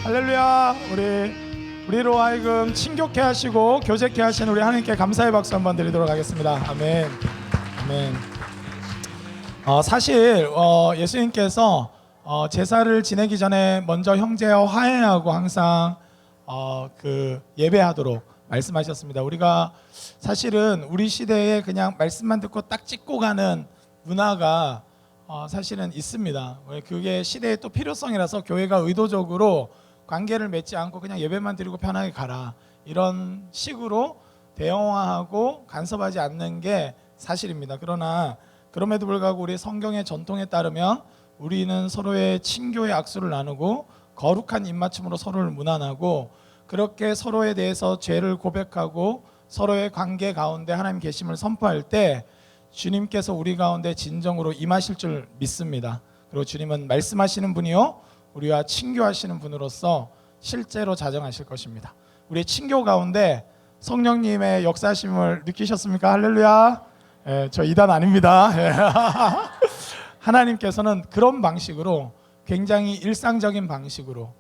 할렐루야. 우리로 하여금 친교케 하시고 교제케 하시는 우리 하나님께 감사의 박수 한번 드리도록 하겠습니다. 아멘. 아멘. 사실 예수님께서 제사를 지내기 전에 먼저 형제와 화해하고 항상 예배하도록 말씀하셨습니다. 우리가 사실은 우리 시대에 그냥 말씀만 듣고 딱 찍고 가는 문화가 사실은 있습니다. 그게 시대의 또 필요성이라서 교회가 의도적으로 관계를 맺지 않고 그냥 예배만 드리고 편하게 가라, 이런 식으로 대형화하고 간섭하지 않는 게 사실입니다. 그러나 그럼에도 불구하고 우리 성경의 전통에 따르면 우리는 서로의 친교의 악수를 나누고 거룩한 입맞춤으로 서로를 문안하고, 그렇게 서로에 대해서 죄를 고백하고 서로의 관계 가운데 하나님 계심을 선포할 때 주님께서 우리 가운데 진정으로 임하실 줄 믿습니다. 그리고 주님은 말씀하시는 분이요 우리와 친교하시는 분으로서 실제로 자정하실 것입니다. 우리의 친교 가운데 성령님의 역사하심을 느끼셨습니까? 할렐루야. 저 이단 아닙니다. 하나님께서는 그런 방식으로, 굉장히 일상적인 방식으로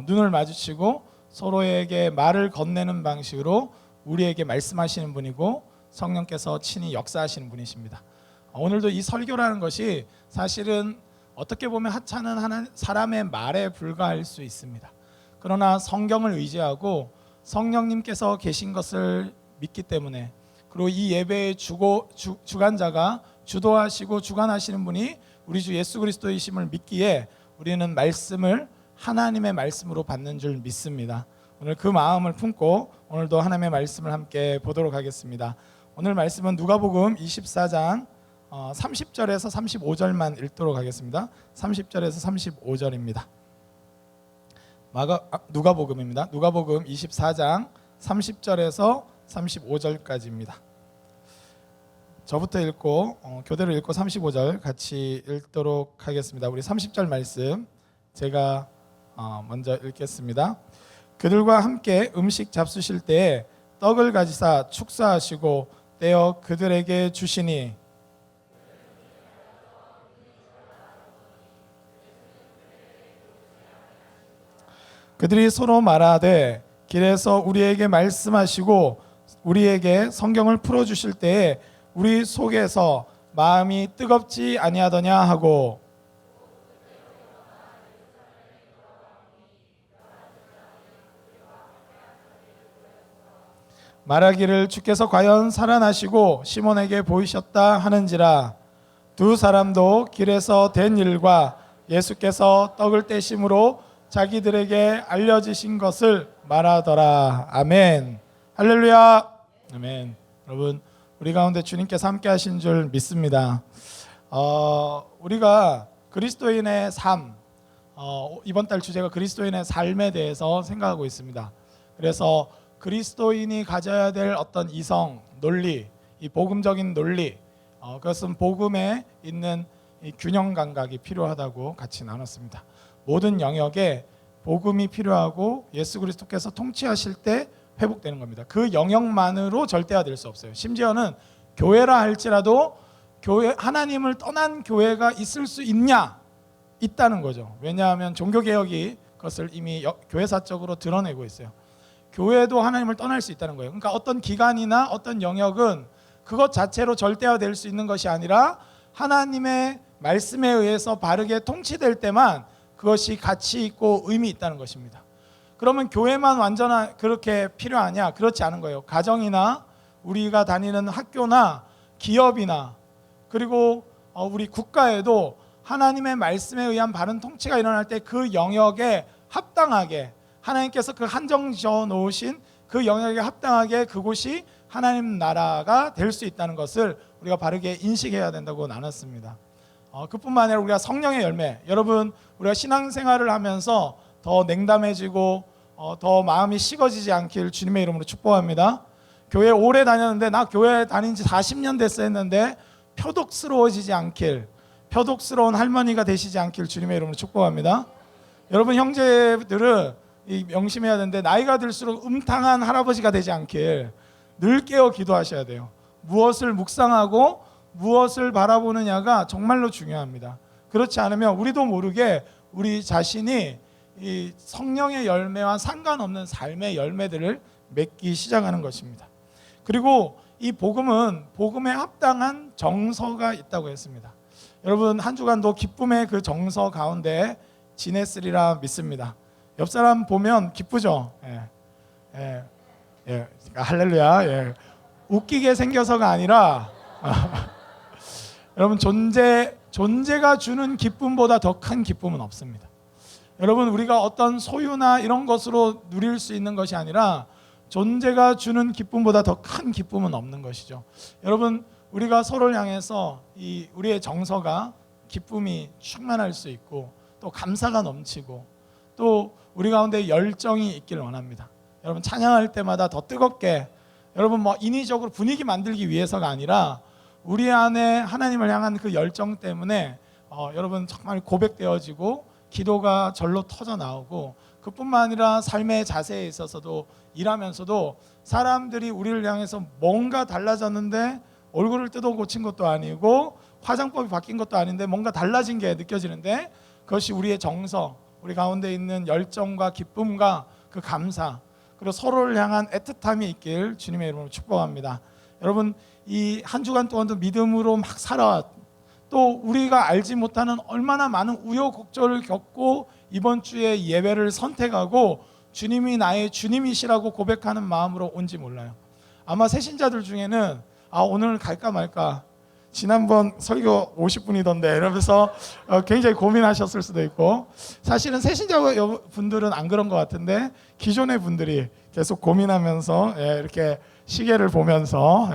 눈을 마주치고 서로에게 말을 건네는 방식으로 우리에게 말씀하시는 분이고, 성령께서 친히 역사하시는 분이십니다. 오늘도 이 설교라는 것이 사실은 어떻게 보면 하찮은 사람의 말에 불과할 수 있습니다. 그러나 성경을 의지하고 성령님께서 계신 것을 믿기 때문에, 그리고 이 예배의 주관자가 주도하시고 주관하시는 분이 우리 주 예수 그리스도이심을 믿기에 우리는 말씀을 하나님의 말씀으로 받는 줄 믿습니다. 오늘 그 마음을 품고 오늘도 하나님의 말씀을 함께 보도록 하겠습니다. 오늘 말씀은 누가복음 24장 30절에서 35절만 읽도록 하겠습니다. 30절에서 35절입니다. 누가복음입니다. 누가복음 24장 30절에서 35절까지입니다. 저부터 읽고 교대로 읽고 35절 같이 읽도록 하겠습니다. 우리 30절 말씀 제가 먼저 읽겠습니다. 그들과 함께 음식 잡수실 때에 떡을 가지사 축사하시고 떼어 그들에게 주시니, 그들이 서로 말하되 길에서 우리에게 말씀하시고 우리에게 성경을 풀어주실 때에 우리 속에서 마음이 뜨겁지 아니하더냐 하고, 말하기를 주께서 과연 살아나시고 시몬에게 보이셨다 하는지라. 두 사람도 길에서 된 일과 예수께서 떡을 떼심으로 자기들에게 알려지신 것을 말하더라. 아멘. 할렐루야. 아멘. 여러분, 우리 가운데 주님께서 함께 하신 줄 믿습니다. 우리가 그리스도인의 삶, 이번 달 주제가 그리스도인의 삶에 대해서 생각하고 있습니다. 그래서 그리스도인이 가져야 될 어떤 이성, 논리, 이 복음적인 논리, 그것은 복음에 있는 이 균형 감각이 필요하다고 같이 나눴습니다. 모든 영역에 복음이 필요하고 예수 그리스도께서 통치하실 때 회복되는 겁니다. 그 영역만으로 절대화될 수 없어요. 심지어는 교회라 할지라도 하나님을 떠난 교회가 있을 수 있다는 거죠. 왜냐하면 종교개혁이 그것을 이미 교회사적으로 드러내고 있어요. 교회도 하나님을 떠날 수 있다는 거예요. 그러니까 어떤 기관이나 어떤 영역은 그것 자체로 절대화될 수 있는 것이 아니라 하나님의 말씀에 의해서 바르게 통치될 때만 그것이 가치 있고 의미 있다는 것입니다. 그러면 교회만 완전한 그렇게 필요하냐? 그렇지 않은 거예요. 가정이나 우리가 다니는 학교나 기업이나 그리고 우리 국가에도 하나님의 말씀에 의한 바른 통치가 일어날 때 그 영역에 합당하게 하나님께서 그 한정 지어 놓으신 그 영역에 합당하게 그곳이 하나님 나라가 될 수 있다는 것을 우리가 바르게 인식해야 된다고 나눴습니다. 그뿐만 아니라 우리가 성령의 열매, 여러분 우리가 신앙생활을 하면서 더 냉담해지고 더 마음이 식어지지 않길 주님의 이름으로 축복합니다. 교회 오래 다녔는데 나 교회 다닌 지 40년 됐어 했는데 표독스러워지지 않길, 표독스러운 할머니가 되시지 않길 주님의 이름으로 축복합니다. 여러분 형제들은 명심해야 되는데 나이가 들수록 음탕한 할아버지가 되지 않길 늘 깨어 기도하셔야 돼요. 무엇을 묵상하고 무엇을 바라보느냐가 정말로 중요합니다. 그렇지 않으면 우리도 모르게 우리 자신이 이 성령의 열매와 상관없는 삶의 열매들을 맺기 시작하는 것입니다. 그리고 이 복음은 복음에 합당한 정서가 있다고 했습니다. 여러분 한 주간도 기쁨의 그 정서 가운데 지냈으리라 믿습니다. 옆 사람 보면 기쁘죠? 할렐루야. 웃기게 생겨서가 아니라 여러분 존재가 주는 기쁨보다 더 큰 기쁨은 없습니다. 여러분 우리가 어떤 소유나 이런 것으로 누릴 수 있는 것이 아니라 존재가 주는 기쁨보다 더 큰 기쁨은 없는 것이죠. 여러분 우리가 서로를 향해서 우리의 정서가 기쁨이 충만할 수 있고 또 감사가 넘치고 또 우리 가운데 열정이 있기를 원합니다. 여러분 찬양할 때마다 더 뜨겁게 여러분 뭐 인위적으로 분위기 만들기 위해서가 아니라 우리 안에 하나님을 향한 그 열정 때문에 여러분 정말 고백되어지고 기도가 절로 터져 나오고 그뿐만 아니라 삶의 자세에 있어서도 일하면서도 사람들이 우리를 향해서 뭔가 달라졌는데 얼굴을 뜯어 고친 것도 아니고 화장법이 바뀐 것도 아닌데 뭔가 달라진 게 느껴지는데 그것이 우리의 정서, 우리 가운데 있는 열정과 기쁨과 그 감사 그리고 서로를 향한 애틋함이 있길 주님의 이름으로 축복합니다. 여러분 이 한 주간 동안도 믿음으로 막 살아 또 우리가 알지 못하는 얼마나 많은 우여곡절을 겪고 이번 주에 예배를 선택하고 주님이 나의 주님이시라고 고백하는 마음으로 온지 몰라요. 아마 새신자들 중에는 오늘 갈까 말까 지난번 설교 50분이던데 이러면서 굉장히 고민하셨을 수도 있고 사실은 새신자 분들은 안 그런 것 같은데 기존의 분들이 계속 고민하면서 이렇게 시계를 보면서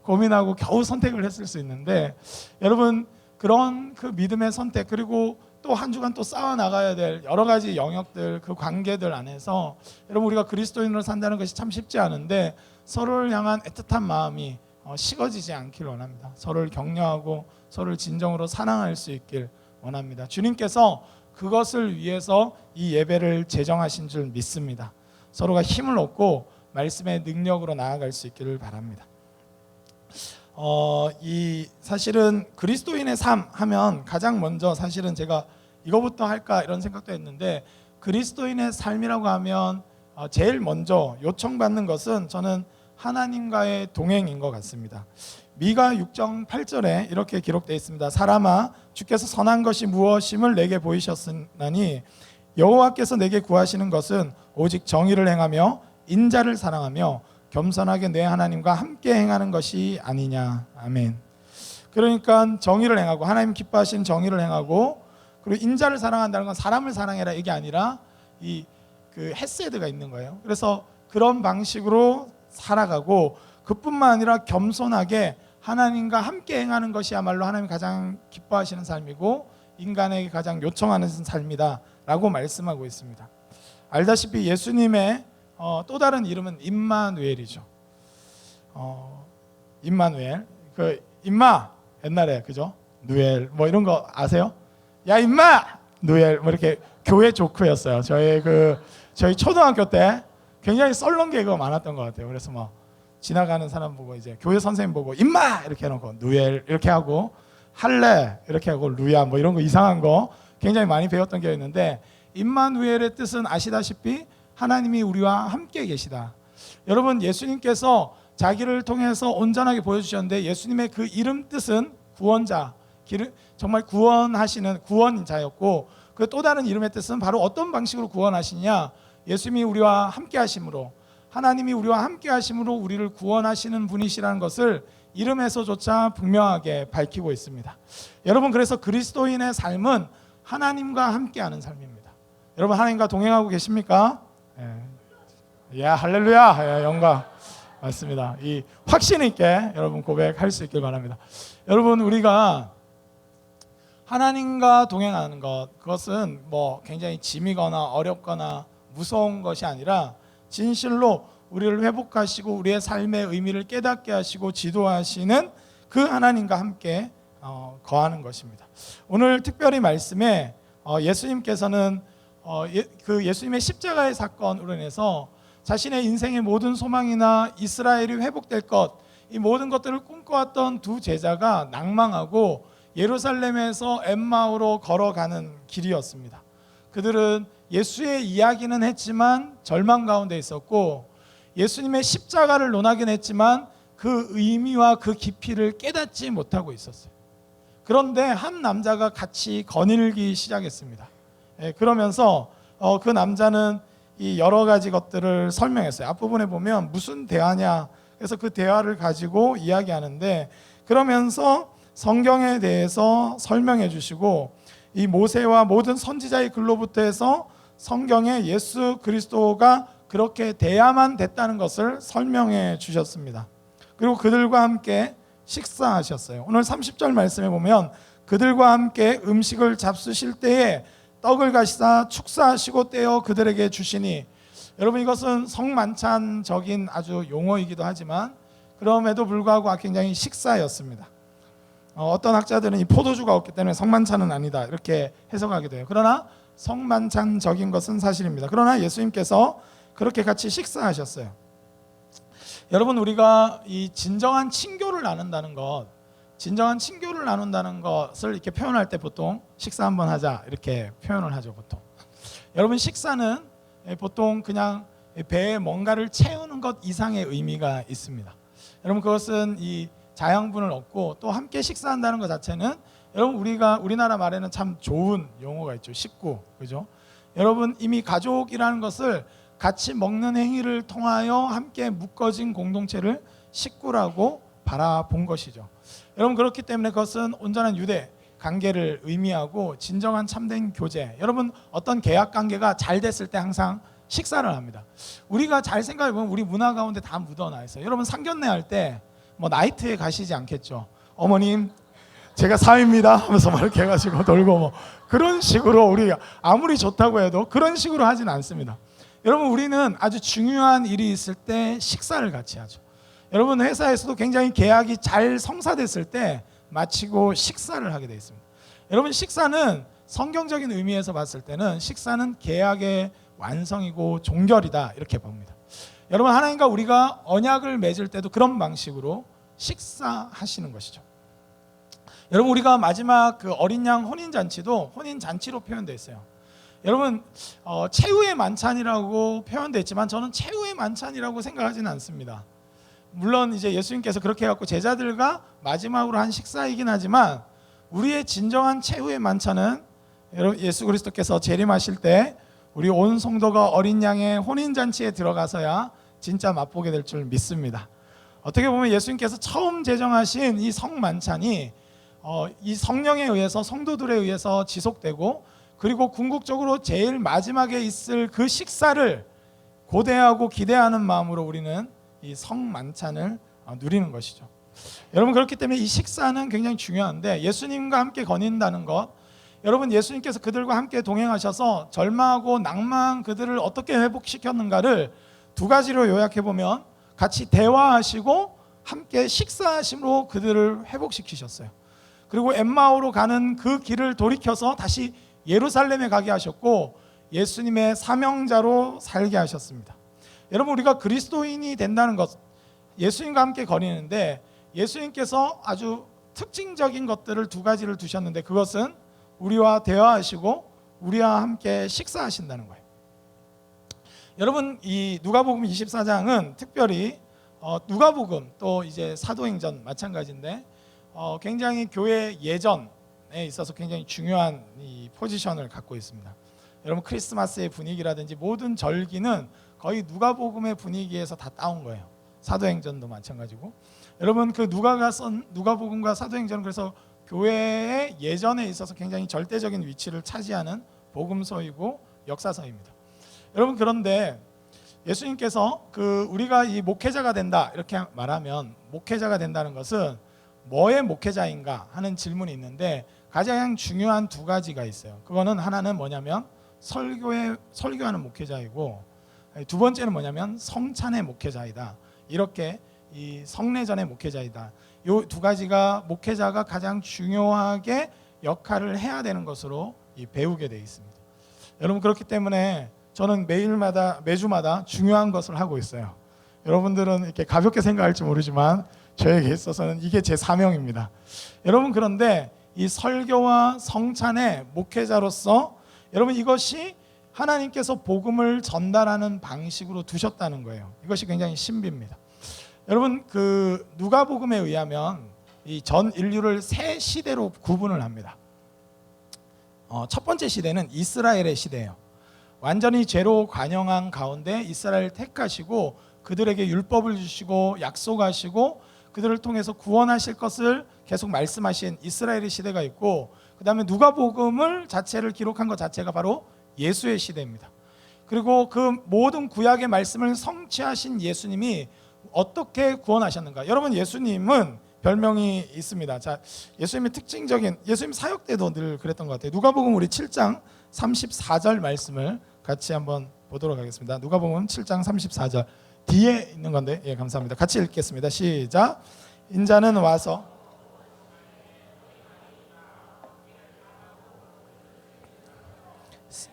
고민하고 겨우 선택을 했을 수 있는데 여러분 그런 그 믿음의 선택 그리고 또 한 주간 또 쌓아 나가야 될 여러 가지 영역들 그 관계들 안에서 여러분 우리가 그리스도인으로 산다는 것이 참 쉽지 않은데 서로를 향한 애틋한 마음이 식어지지 않길 원합니다. 서로를 격려하고 서로를 진정으로 사랑할 수 있길 원합니다. 주님께서 그것을 위해서 이 예배를 제정하신 줄 믿습니다. 서로가 힘을 얻고 말씀의 능력으로 나아갈 수 있기를 바랍니다. 사실은 그리스도인의 삶 하면 가장 먼저 사실은 제가 이거부터 할까 이런 생각도 했는데 그리스도인의 삶이라고 하면 제일 먼저 요청받는 것은 저는 하나님과의 동행인 것 같습니다. 미가 6장 8절에 이렇게 기록되어 있습니다. 사람아 주께서 선한 것이 무엇임을 내게 보이셨으나니 여호와께서 내게 구하시는 것은 오직 정의를 행하며 인자를 사랑하며 겸손하게 내 하나님과 함께 행하는 것이 아니냐. 아멘. 그러니까 정의를 행하고 하나님 기뻐하시는 정의를 행하고 그리고 인자를 사랑한다는 건 사람을 사랑해라 이게 아니라 그 헤세드가 있는 거예요. 그래서 그런 방식으로 살아가고 그뿐만 아니라 겸손하게 하나님과 함께 행하는 것이야말로 하나님이 가장 기뻐하시는 삶이고 인간에게 가장 요청하는 삶이다라고 말씀하고 있습니다. 알다시피 예수님의 또 다른 이름은 임마누엘이죠. 임마누엘. 그 임마 옛날에 그죠? 누엘 뭐 이런 거 아세요? 야 임마 누엘 뭐 이렇게 교회 조크였어요. 저희 초등학교 때 굉장히 썰렁 개그가 많았던 것 같아요. 그래서 뭐 지나가는 사람 보고 이제 교회 선생님 보고 임마 이렇게 해놓고 누엘 이렇게 하고 할래 이렇게 하고 루야 뭐 이런 거 이상한 거 굉장히 많이 배웠던 게 있는데 임마누엘의 뜻은 아시다시피 하나님이 우리와 함께 계시다. 여러분 예수님께서 자기를 통해서 온전하게 보여주셨는데 예수님의 그 이름 뜻은 구원자, 정말 구원하시는 구원자였고 그 또 다른 이름의 뜻은 바로 어떤 방식으로 구원하시냐 예수님이 우리와 함께 하심으로 하나님이 우리와 함께 하심으로 우리를 구원하시는 분이시라는 것을 이름에서조차 분명하게 밝히고 있습니다. 여러분 그래서 그리스도인의 삶은 하나님과 함께하는 삶입니다. 여러분 하나님과 동행하고 계십니까? 할렐루야 영광 맞습니다. 이 확신 있게 여러분 고백할 수 있길 바랍니다. 여러분 우리가 하나님과 동행하는 것 그것은 뭐 굉장히 짐이거나 어렵거나 무서운 것이 아니라 진실로 우리를 회복하시고 우리의 삶의 의미를 깨닫게 하시고 지도하시는 그 하나님과 함께 거하는 것입니다. 오늘 특별히 말씀에 예수님께서는 그 예수님의 십자가의 사건으로 인해서 자신의 인생의 모든 소망이나 이스라엘이 회복될 것, 이 모든 것들을 꿈꿔왔던 두 제자가 낭망하고 예루살렘에서 엠마오로 걸어가는 길이었습니다. 그들은 예수의 이야기는 했지만 절망 가운데 있었고, 예수님의 십자가를 논하긴 했지만 그 의미와 그 깊이를 깨닫지 못하고 있었어요. 그런데 한 남자가 같이 거닐기 시작했습니다. 그러면서 그 남자는 이 여러 가지 것들을 설명했어요. 앞부분에 보면 무슨 대화냐, 그래서 그 대화를 가지고 이야기하는데, 그러면서 성경에 대해서 설명해 주시고, 이 모세와 모든 선지자의 글로부터 해서 성경에 예수 그리스도가 그렇게 돼야만 됐다는 것을 설명해 주셨습니다. 그리고 그들과 함께 식사하셨어요. 오늘 30절 말씀에 보면 그들과 함께 음식을 잡수실 때에 떡을 가시사 축사하시고 떼어 그들에게 주시니, 여러분 이것은 성만찬적인 아주 용어이기도 하지만 그럼에도 불구하고 굉장히 식사였습니다. 어떤 학자들은 이 포도주가 없기 때문에 성만찬은 아니다 이렇게 해석하기도 해요. 그러나 성만찬적인 것은 사실입니다. 그러나 예수님께서 그렇게 같이 식사하셨어요. 여러분, 우리가 이 진정한 친교를 나눈다는 것을 이렇게 표현할 때 보통 식사 한번 하자 이렇게 표현을 하죠. 보통 여러분, 식사는 보통 그냥 배에 뭔가를 채우는 것 이상의 의미가 있습니다. 여러분, 그것은 이 자양분을 얻고 또 함께 식사한다는 것 자체는, 여러분 우리나라 말에는 참 좋은 용어가 있죠. 식구, 그죠? 여러분, 이미 가족이라는 것을 같이 먹는 행위를 통하여 함께 묶어진 공동체를 식구라고 바라본 것이죠. 여러분, 그렇기 때문에 그것은 온전한 유대 관계를 의미하고 진정한 참된 교제. 여러분, 어떤 계약 관계가 잘 됐을 때 항상 식사를 합니다. 우리가 잘 생각해 보면 우리 문화 가운데 다 묻어나 있어요. 여러분, 상견례 할 때 뭐 나이트에 가시지 않겠죠. 어머님, 제가 사위입니다 하면서 막 이렇게 해가지고 놀고 뭐 그런 식으로, 우리가 아무리 좋다고 해도 그런 식으로 하진 않습니다. 여러분, 우리는 아주 중요한 일이 있을 때 식사를 같이 하죠. 여러분, 회사에서도 굉장히 계약이 잘 성사됐을 때 마치고 식사를 하게 되어 있습니다. 여러분, 식사는 성경적인 의미에서 봤을 때는 식사는 계약의 완성이고 종결이다 이렇게 봅니다. 여러분, 하나님과 우리가 언약을 맺을 때도 그런 방식으로 식사하시는 것이죠. 여러분, 우리가 마지막 그 어린 양 혼인잔치도 혼인잔치로 표현되어 있어요. 여러분, 최후의 만찬이라고 표현되어 있지만 저는 최후의 만찬이라고 생각하지는 않습니다. 물론 이제 예수님께서 그렇게 해갖고 제자들과 마지막으로 한 식사이긴 하지만, 우리의 진정한 최후의 만찬은 예수 그리스도께서 재림하실 때 우리 온 성도가 어린 양의 혼인잔치에 들어가서야 진짜 맛보게 될 줄 믿습니다. 어떻게 보면 예수님께서 처음 제정하신 이 성만찬이 이 성령에 의해서, 성도들에 의해서 지속되고, 그리고 궁극적으로 제일 마지막에 있을 그 식사를 고대하고 기대하는 마음으로 우리는 이 성만찬을 누리는 것이죠. 여러분, 그렇기 때문에 이 식사는 굉장히 중요한데, 예수님과 함께 거닌다는 것, 여러분, 예수님께서 그들과 함께 동행하셔서 절망하고 낭망한 그들을 어떻게 회복시켰는가를 두 가지로 요약해보면, 같이 대화하시고 함께 식사하심으로 그들을 회복시키셨어요. 그리고 엠마오로 가는 그 길을 돌이켜서 다시 예루살렘에 가게 하셨고, 예수님의 사명자로 살게 하셨습니다. 여러분, 우리가 그리스도인이 된다는 것, 예수님과 함께 거니는데 예수님께서 아주 특징적인 것들을 두 가지를 두셨는데, 그것은 우리와 대화하시고 우리와 함께 식사하신다는 거예요. 여러분, 이 누가복음 24장은 특별히 누가복음, 또 이제 사도행전 마찬가지인데 굉장히 교회 예전에 있어서 굉장히 중요한 이 포지션을 갖고 있습니다. 여러분, 크리스마스의 분위기라든지 모든 절기는 거의 누가복음의 분위기에서 다 따온 거예요. 사도행전도 마찬가지고. 여러분, 그 누가가 쓴 누가복음과 사도행전은 그래서 교회의 예전에 있어서 굉장히 절대적인 위치를 차지하는 복음서이고 역사서입니다. 여러분, 그런데 예수님께서 우리가 이 목회자가 된다 이렇게 말하면, 목회자가 된다는 것은 뭐의 목회자인가 하는 질문이 있는데, 가장 중요한 두 가지가 있어요. 그거는 하나는 뭐냐면 설교하는 목회자이고, 두 번째는 뭐냐면 성찬의 목회자이다. 이렇게 이 성례전의 목회자이다. 이 두 가지가 목회자가 가장 중요하게 역할을 해야 되는 것으로 배우게 되어 있습니다. 여러분, 그렇기 때문에 저는 매주마다 중요한 것을 하고 있어요. 여러분들은 이렇게 가볍게 생각할지 모르지만 저에게 있어서는 이게 제 사명입니다. 여러분, 그런데 이 설교와 성찬의 목회자로서 여러분, 이것이 하나님께서 복음을 전달하는 방식으로 두셨다는 거예요. 이것이 굉장히 신비입니다. 여러분, 그 누가복음에 의하면 이 전 인류를 세 시대로 구분을 합니다. 첫 번째 시대는 이스라엘의 시대예요. 완전히 죄로 관영한 가운데 이스라엘을 택하시고 그들에게 율법을 주시고 약속하시고 그들을 통해서 구원하실 것을 계속 말씀하신 이스라엘의 시대가 있고, 그 다음에 누가복음을 자체를 기록한 것 자체가 바로 예수의 시대입니다. 그리고 그 모든 구약의 말씀을 성취하신 예수님이 어떻게 구원하셨는가? 여러분, 예수님은 별명이 있습니다. 자, 예수님의 특징적인, 예수님 사역 때도 늘 그랬던 것 같아요. 누가복음 우리 7장 34절 말씀을 같이 한번 보도록 하겠습니다. 누가복음 7장 34절 뒤에 있는 건데, 예, 감사합니다. 같이 읽겠습니다. 시작. 인자는 와서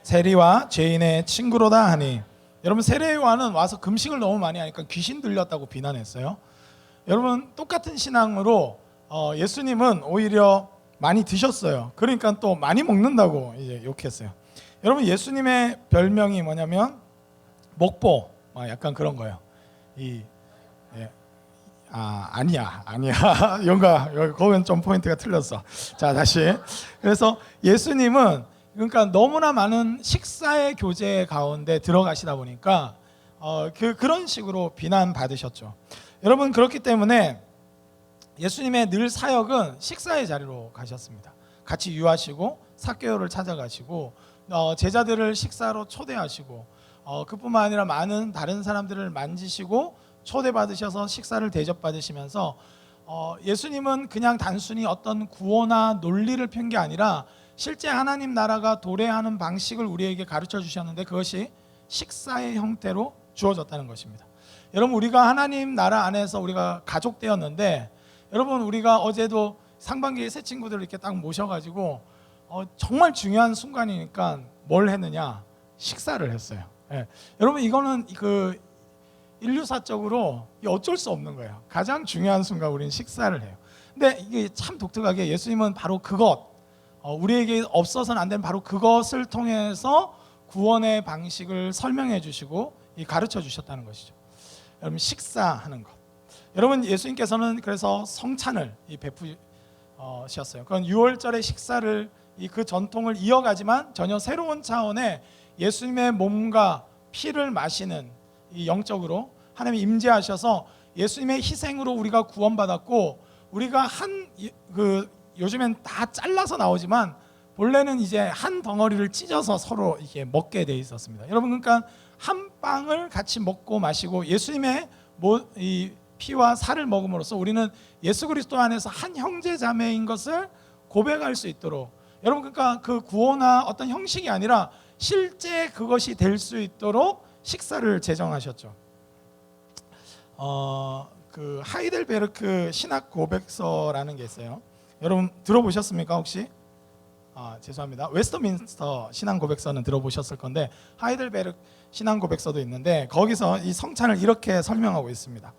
세리와 죄인의 친구로다 하니. 여러분, 세례요한은 와서 금식을 너무 많이 하니까 귀신 들렸다고 비난했어요. 여러분, 똑같은 신앙으로 예수님은 오히려 많이 드셨어요. 그러니까 또 많이 먹는다고 이제 욕했어요. 여러분, 예수님의 별명이 뭐냐면 먹보, 약간 그런 거예요. 아니야 영가, 거기는 좀 포인트가 틀렸어. 자, 다시. 그래서 예수님은 그러니까 너무나 많은 식사의 교제 가운데 들어가시다 보니까 그런 식으로 비난받으셨죠. 여러분, 그렇기 때문에 예수님의 늘 사역은 식사의 자리로 가셨습니다. 같이 유하시고 삭개오를 찾아가시고 제자들을 식사로 초대하시고 그뿐만 아니라 많은 다른 사람들을 만지시고 초대받으셔서 식사를 대접받으시면서 예수님은 그냥 단순히 어떤 구호나 논리를 편 게 아니라 실제 하나님 나라가 도래하는 방식을 우리에게 가르쳐 주셨는데 그것이 식사의 형태로 주어졌다는 것입니다. 여러분, 우리가 하나님 나라 안에서 우리가 가족 되었는데, 여러분, 우리가 어제도 상반기에 새 친구들을 이렇게 딱 모셔가지고 정말 중요한 순간이니까 뭘 했느냐? 식사를 했어요. 예. 여러분, 이거는 그 인류사적으로 어쩔 수 없는 거예요. 가장 중요한 순간 우리는 식사를 해요. 근데 이게 참 독특하게 예수님은 바로 그것, 우리에게 없어서는 안 되는 바로 그것을 통해서 구원의 방식을 설명해 주시고 가르쳐 주셨다는 것이죠. 여러분, 식사하는 것. 여러분, 예수님께서는 그래서 성찬을 베푸셨어요. 그건 6월절의 식사를 그 전통을 이어가지만 전혀 새로운 차원의 예수님의 몸과 피를 마시는 이 영적으로 하나님이 임재하셔서 예수님의 희생으로 우리가 구원받았고, 우리가 요즘엔 다 잘라서 나오지만 본래는 이제 한 덩어리를 찢어서 서로 이렇게 먹게 돼 있었습니다. 여러분, 그러니까 한 빵을 같이 먹고 마시고 예수님의 이 피와 살을 먹음으로써 우리는 예수 그리스도 안에서 한 형제 자매인 것을 고백할 수 있도록, 여러분, 그러니까 그 구호나 어떤 형식이 아니라 실제 그것이 될 수 있도록 식사를 제정하셨죠. 그 하이델베르크 신학 고백서라는 게 있어요. 여러분, 들어보셨습니까 혹시? 죄송합니다. 웨스트민스터 신앙 고백서는 들어보셨을 건데 하이델베르크 신앙 고백서도 있는데 거기서 이 성찬을 이렇게 설명하고 있습니다.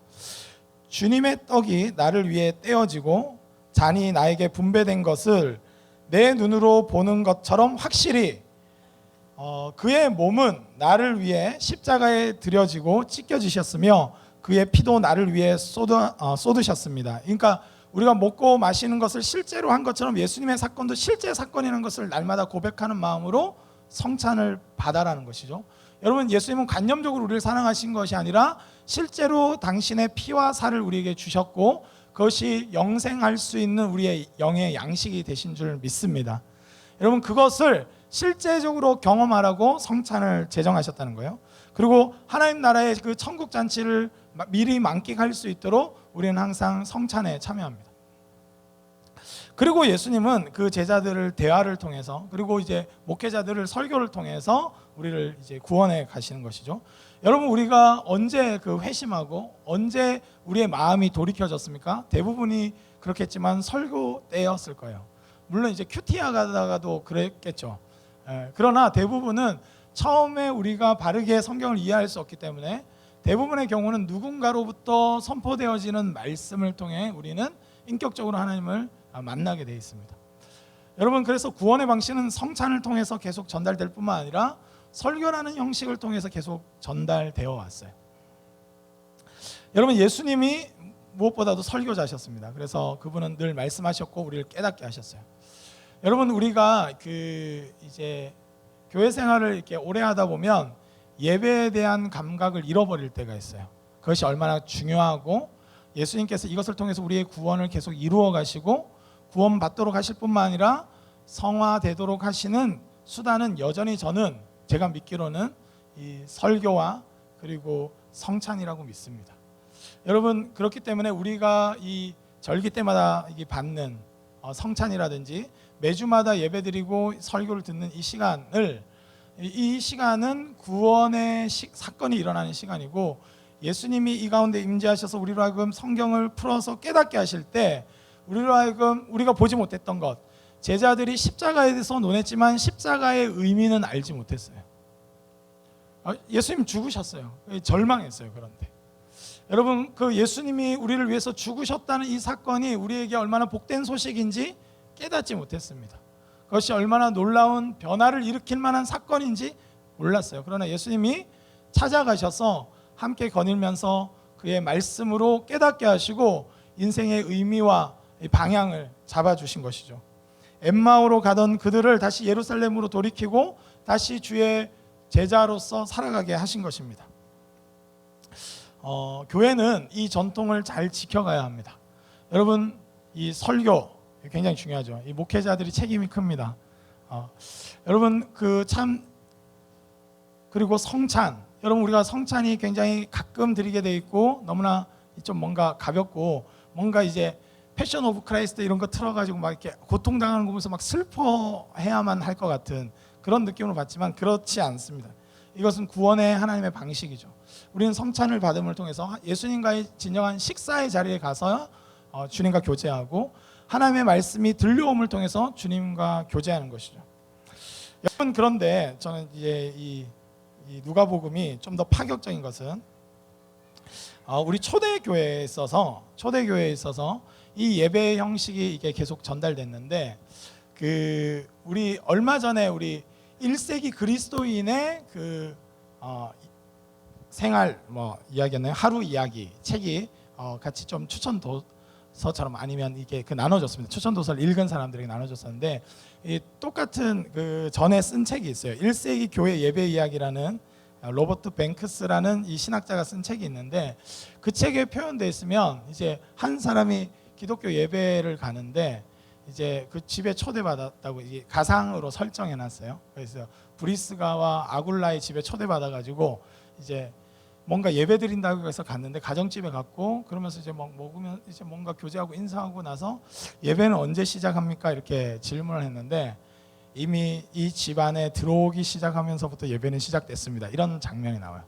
주님의 떡이 나를 위해 떼어지고 잔이 나에게 분배된 것을 내 눈으로 보는 것처럼 확실히 그의 몸은 나를 위해 십자가에 들여지고 찢겨지셨으며 그의 피도 나를 위해 쏟으셨습니다. 그러니까 우리가 먹고 마시는 것을 실제로 한 것처럼 예수님의 사건도 실제 사건이라는 것을 날마다 고백하는 마음으로 성찬을 받아라는 것이죠. 여러분, 예수님은 관념적으로 우리를 사랑하신 것이 아니라 실제로 당신의 피와 살을 우리에게 주셨고 그것이 영생할 수 있는 우리의 영의 양식이 되신 줄 믿습니다. 여러분, 그것을 실제적으로 경험하라고 성찬을 제정하셨다는 거예요. 그리고 하나님 나라의 그 천국 잔치를 미리 만끽할 수 있도록 우리는 항상 성찬에 참여합니다. 그리고 예수님은 그 제자들을 대화를 통해서, 그리고 이제 목회자들을 설교를 통해서 우리를 이제 구원해 가시는 것이죠. 여러분, 우리가 언제 그 회심하고 언제 우리의 마음이 돌이켜졌습니까? 대부분이 그렇겠지만 설교 때였을 거예요. 물론 이제 큐티아 가다가도 그랬겠죠. 그러나 대부분은 처음에 우리가 바르게 성경을 이해할 수 없기 때문에 대부분의 경우는 누군가로부터 선포되어지는 말씀을 통해 우리는 인격적으로 하나님을 만나게 되어 있습니다. 여러분, 그래서 구원의 방식은 성찬을 통해서 계속 전달될 뿐만 아니라 설교라는 형식을 통해서 계속 전달되어 왔어요. 여러분, 예수님이 무엇보다도 설교자셨습니다. 그래서 그분은 늘 말씀하셨고 우리를 깨닫게 하셨어요. 여러분, 우리가 이제 교회 생활을 이렇게 오래 하다 보면 예배에 대한 감각을 잃어버릴 때가 있어요. 그것이 얼마나 중요하고 예수님께서 이것을 통해서 우리의 구원을 계속 이루어 가시고 구원 받도록 하실 뿐만 아니라 성화되도록 하시는 수단은 여전히 저는 제가 믿기로는 이 설교와 그리고 성찬이라고 믿습니다. 여러분, 그렇기 때문에 우리가 이 절기 때마다 받는 성찬이라든지 매주마다 예배드리고 설교를 듣는 이 시간은 구원의 사건이 일어나는 시간이고 예수님이 이 가운데 임재하셔서 우리로 하여금 성경을 풀어서 깨닫게 하실 때 우리로 하여금 우리가 보지 못했던 것, 제자들이 십자가에 대해서 논했지만 십자가의 의미는 알지 못했어요. 예수님 죽으셨어요. 절망했어요. 그런데 여러분, 그 예수님이 우리를 위해서 죽으셨다는 이 사건이 우리에게 얼마나 복된 소식인지 깨닫지 못했습니다. 그것이 얼마나 놀라운 변화를 일으킬 만한 사건인지 몰랐어요. 그러나 예수님이 찾아가셔서 함께 거닐면서 그의 말씀으로 깨닫게 하시고 인생의 의미와 방향을 잡아주신 것이죠. 엠마오로 가던 그들을 다시 예루살렘으로 돌이키고 다시 주의 제자로서 살아가게 하신 것입니다. 교회는 이 전통을 잘 지켜가야 합니다. 여러분, 이 설교 굉장히 중요하죠. 이 목회자들이 책임이 큽니다. 여러분, 그리고 성찬, 여러분, 우리가 성찬이 굉장히 가끔 드리게 돼 있고 너무나 좀 뭔가 가볍고 뭔가 이제 패션 오브 크라이스트 이런 거 틀어가지고 막 이렇게 고통당하는 거 보면서 막 슬퍼해야만 할 것 같은 그런 느낌을 받지만 그렇지 않습니다. 이것은 구원의 하나님의 방식이죠. 우리는 성찬을 받음을 통해서 예수님과의 진정한 식사의 자리에 가서 주님과 교제하고 하나님의 말씀이 들려옴을 통해서 주님과 교제하는 것이죠. 여러분, 그런데 저는 이제 이 누가복음이 좀 더 파격적인 것은 우리 초대교회에 있어서 이 예배 형식이 이게 계속 전달됐는데 우리 얼마 전에 우리 1세기 그리스도인의 생활 이야기였나요? 하루 이야기 책이 같이 좀 추천 도서처럼 아니면 이게 나눠졌습니다. 추천 도서를 읽은 사람들에게 나눠졌었는데 이 똑같은 전에 쓴 책이 있어요. 1세기 교회 예배 이야기라는 로버트 뱅크스라는 이 신학자가 쓴 책이 있는데 그 책에 표현되어 있으면 이제 한 사람이 기독교 예배를 가는데 이제 그 집에 초대받았다고 이게 가상으로 설정해놨어요. 그래서 브리스가와 아굴라의 집에 초대받아가지고 이제 뭔가 예배 드린다고 해서 갔는데 가정집에 갔고 그러면서 이제 먹으면 이제 뭔가 교제하고 인사하고 나서 예배는 언제 시작합니까? 이렇게 질문을 했는데 이미 이 집안에 들어오기 시작하면서부터 예배는 시작됐습니다. 이런 장면이 나와요.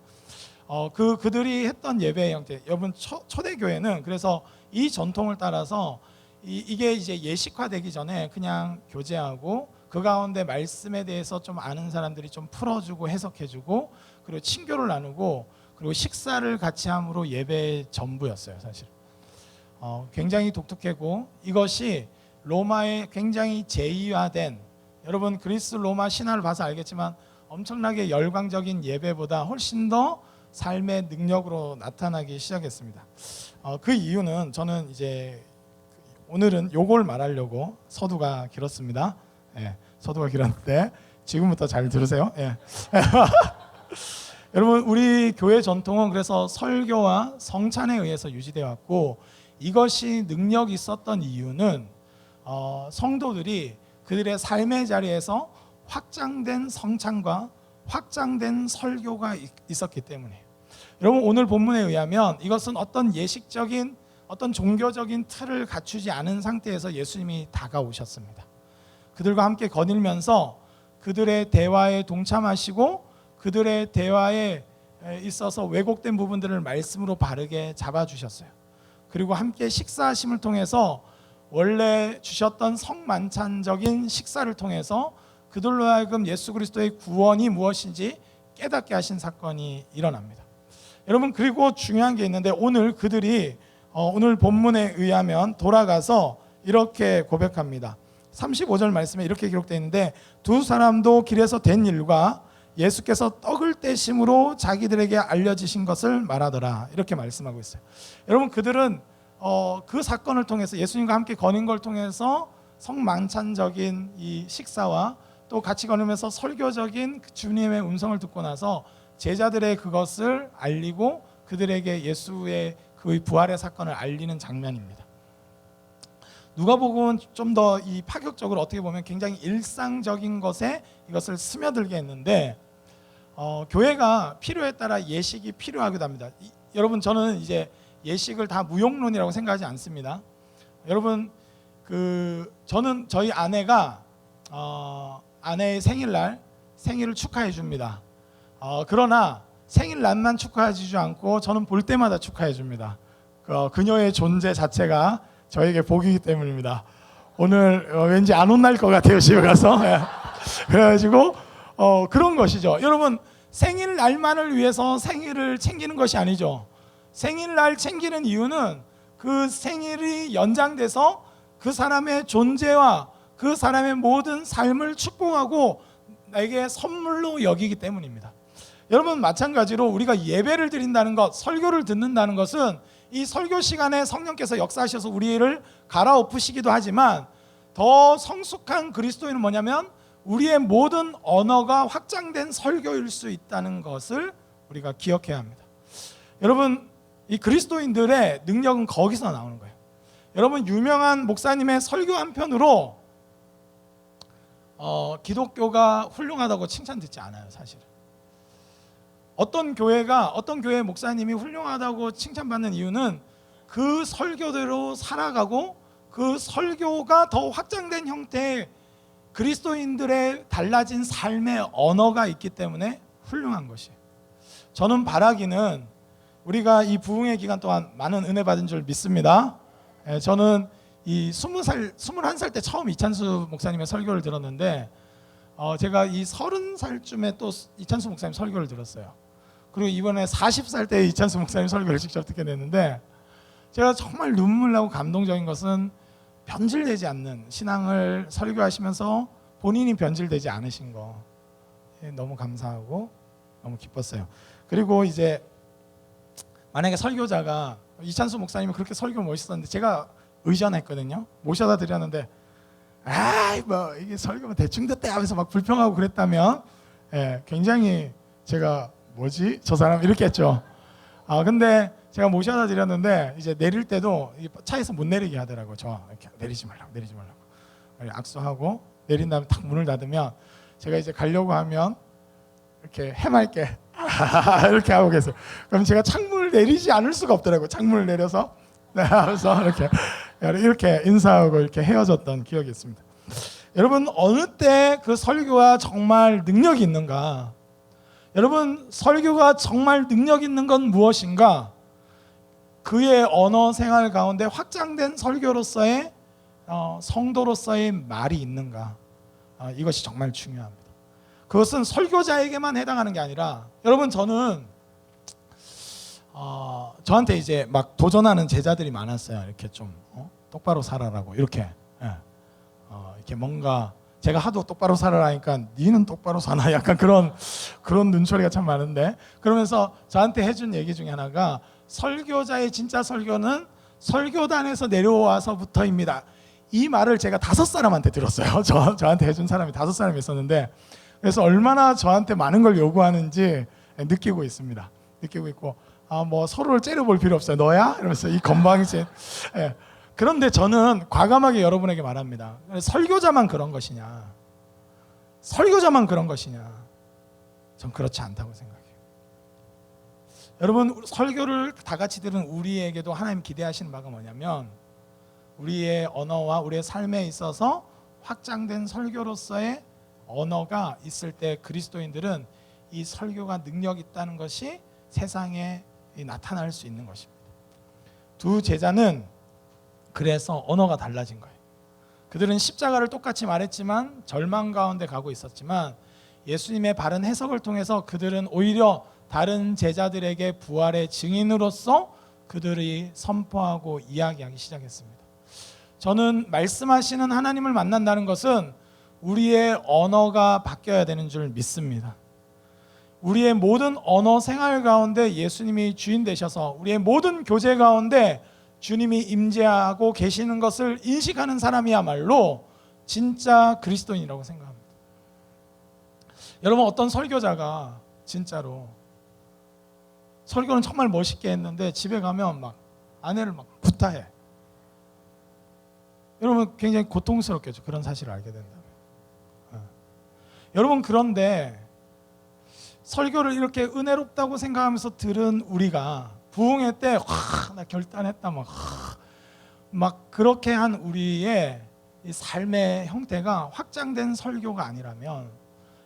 그들이 했던 예배의 형태, 여러분 초대교회는 그래서 이 전통을 따라서 이게 이제 예식화되기 전에 그냥 교제하고 그 가운데 말씀에 대해서 좀 아는 사람들이 좀 풀어주고 해석해주고 그리고 친교를 나누고 그리고 식사를 같이 함으로 예배의 전부였어요. 사실 굉장히 독특하고 이것이 로마의 굉장히 제의화된, 여러분 그리스 로마 신화를 봐서 알겠지만 엄청나게 열광적인 예배보다 훨씬 더 삶의 능력으로 나타나기 시작했습니다. 그 이유는 저는 이제 오늘은 요걸 말하려고 서두가 길었습니다. 서두가 길었는데 지금부터 잘 들으세요. 여러분, 우리 교회 전통은 그래서 설교와 성찬에 의해서 유지되어 왔고 이것이 능력이 있었던 이유는 성도들이 그들의 삶의 자리에서 확장된 성찬과 확장된 설교가 있었기 때문에, 여러분 오늘 본문에 의하면 이것은 어떤 예식적인 어떤 종교적인 틀을 갖추지 않은 상태에서 예수님이 다가오셨습니다. 그들과 함께 거닐면서 그들의 대화에 동참하시고 그들의 대화에 있어서 왜곡된 부분들을 말씀으로 바르게 잡아주셨어요. 그리고 함께 식사하심을 통해서 원래 주셨던 성만찬적인 식사를 통해서 그들로 하여금 예수 그리스도의 구원이 무엇인지 깨닫게 하신 사건이 일어납니다. 여러분, 그리고 중요한 게 있는데 오늘 그들이 오늘 본문에 의하면 돌아가서 이렇게 고백합니다. 35절 말씀에 이렇게 기록되어 있는데 두 사람도 길에서 된 일과 예수께서 떡을 떼심으로 자기들에게 알려지신 것을 말하더라. 이렇게 말씀하고 있어요. 여러분, 그들은 그 사건을 통해서 예수님과 함께 거닌 걸 통해서 성만찬적인 이 식사와 또 같이 거니면서 설교적인 주님의 음성을 듣고 나서 제자들의 그것을 알리고 그들에게 예수의 그 부활의 사건을 알리는 장면입니다. 누가복음은 좀 더 이 파격적으로 어떻게 보면 굉장히 일상적인 것에 이것을 스며들게 했는데 교회가 필요에 따라 예식이 필요하기도 합니다. 여러분, 저는 이제 예식을 다 무용론이라고 생각하지 않습니다. 여러분, 저는 저희 아내가 아내의 생일을 축하해 줍니다. 그러나 생일날만 축하해 주지 않고 저는 볼 때마다 축하해 줍니다. 그녀의 존재 자체가 저에게 복이기 때문입니다. 오늘 왠지 안 혼날 것 같아요, 집에 가서. 그래가지고 그런 것이죠. 여러분, 생일날만을 위해서 생일을 챙기는 것이 아니죠. 생일날 챙기는 이유는 그 생일이 연장돼서 그 사람의 존재와 그 사람의 모든 삶을 축복하고 나에게 선물로 여기기 때문입니다. 여러분, 마찬가지로 우리가 예배를 드린다는 것, 설교를 듣는다는 것은 이 설교 시간에 성령께서 역사하셔서 우리를 갈아엎으시기도 하지만 더 성숙한 그리스도인은 뭐냐면 우리의 모든 언어가 확장된 설교일 수 있다는 것을 우리가 기억해야 합니다. 여러분, 이 그리스도인들의 능력은 거기서 나오는 거예요. 여러분, 유명한 목사님의 설교 한 편으로 기독교가 훌륭하다고 칭찬 듣지 않아요, 사실은. 어떤 교회 목사님이 훌륭하다고 칭찬받는 이유는 그 설교대로 살아가고 그 설교가 더 확장된 형태의 그리스도인들의 달라진 삶의 언어가 있기 때문에 훌륭한 것이에요. 저는 바라기는 우리가 이 부흥의 기간 동안 많은 은혜 받은 줄 믿습니다. 저는 이 21살 때 처음 이찬수 목사님의 설교를 들었는데 제가 이 30살쯤에 또 이찬수 목사님 설교를 들었어요. 그리고 이번에 40살 때 이찬수 목사님 설교를 직접 듣게 됐는데 제가 정말 눈물 나고 감동적인 것은 변질되지 않는 신앙을 설교하시면서 본인이 변질되지 않으신 거 너무 감사하고 너무 기뻤어요. 그리고 이제 만약에 설교자가 이찬수 목사님은 그렇게 설교 멋있었는데 제가 의전했거든요. 모셔다 드렸는데 아이 뭐 이게 설교면 대충 듣대 하면서 막 불평하고 그랬다면 굉장히 제가 뭐지 저 사람 이렇게 했죠. 근데 제가 모셔다 드렸는데 이제 내릴 때도 차에서 못 내리게 하더라고요. 저 이렇게 내리지 말라고 악수하고 내린 다음에 탁 문을 닫으면 제가 이제 가려고 하면 이렇게 해맑게 이렇게 하고 계세요. 그럼 제가 창문을 내리지 않을 수가 없더라고요. 창문을 내려서 하면서 이렇게 인사하고 이렇게 헤어졌던 기억이 있습니다. 여러분, 어느 때 그 설교가 정말 능력이 있는가? 여러분, 설교가 정말 능력 있는 건 무엇인가? 그의 언어 생활 가운데 확장된 설교로서의 성도로서의 말이 있는가? 이것이 정말 중요합니다. 그것은 설교자에게만 해당하는 게 아니라 여러분, 저는 저한테 이제 막 도전하는 제자들이 많았어요. 이렇게 좀 똑바로 살아라고 이렇게 이렇게 뭔가 제가 하도 똑바로 살아라니까 니는 똑바로 사나 약간 그런 눈초리가 참 많은데 그러면서 저한테 해준 얘기 중에 하나가 설교자의 진짜 설교는 설교단에서 내려와서부터입니다. 이 말을 제가 5사람한테 들었어요. 저한테 해준 사람이 5사람이 있었는데 그래서 얼마나 저한테 많은 걸 요구하는지 느끼고 있습니다. 느끼고 있고 뭐 서로를 째려볼 필요 없어요. 너야? 이러면서 이 건방진. 그런데 저는 과감하게 여러분에게 말합니다. 설교자만 그런 것이냐? 설교자만 그런 것이냐? 전 그렇지 않다고 생각해요. 여러분, 설교를 다 같이 들은 우리에게도 하나님 기대하시는 바가 뭐냐면 우리의 언어와 우리의 삶에 있어서 확장된 설교로서의 언어가 있을 때 그리스도인들은 이 설교가 능력 있다는 것이 세상에 나타날 수 있는 것입니다. 두 제자는 그래서 언어가 달라진 거예요. 그들은 십자가를 똑같이 말했지만 절망 가운데 가고 있었지만 예수님의 바른 해석을 통해서 그들은 오히려 다른 제자들에게 부활의 증인으로서 그들이 선포하고 이야기하기 시작했습니다. 저는 말씀하시는 하나님을 만난다는 것은 우리의 언어가 바뀌어야 되는 줄 믿습니다. 우리의 모든 언어 생활 가운데 예수님이 주인 되셔서 우리의 모든 교제 가운데 주님이 임재하고 계시는 것을 인식하는 사람이야말로 진짜 그리스도인이라고 생각합니다. 여러분, 어떤 설교자가 진짜로 설교는 정말 멋있게 했는데 집에 가면 막 아내를 막 구타해. 여러분, 굉장히 고통스럽겠죠. 그런 사실을 알게 된다면. 여러분, 그런데 설교를 이렇게 은혜롭다고 생각하면서 들은 우리가 부흥회 때 나 결단했다 막 그렇게 한 우리의 이 삶의 형태가 확장된 설교가 아니라면,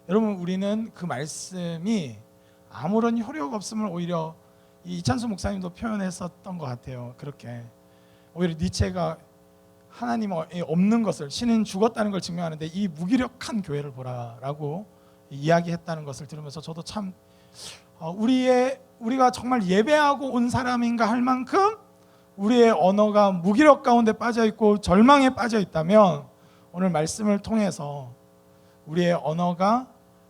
여러분, 우리는 그 말씀이 아무런 효력 없음을 오히려 이찬수 목사님도 표현했었던 것 같아요. 그렇게 오히려 니체가 하나님 없는 것을, 신은 죽었다는 걸 증명하는데 이 무기력한 교회를 보라라고 이야기했다는 것을 들으면서 저도 참 우리가 정말 예배하고 온 사람인가 할 만큼 우리의 언어가 무기력 가운데 빠져 있고 절망에 빠져 있다면, 오늘 말씀을 통해서 우리의 언어가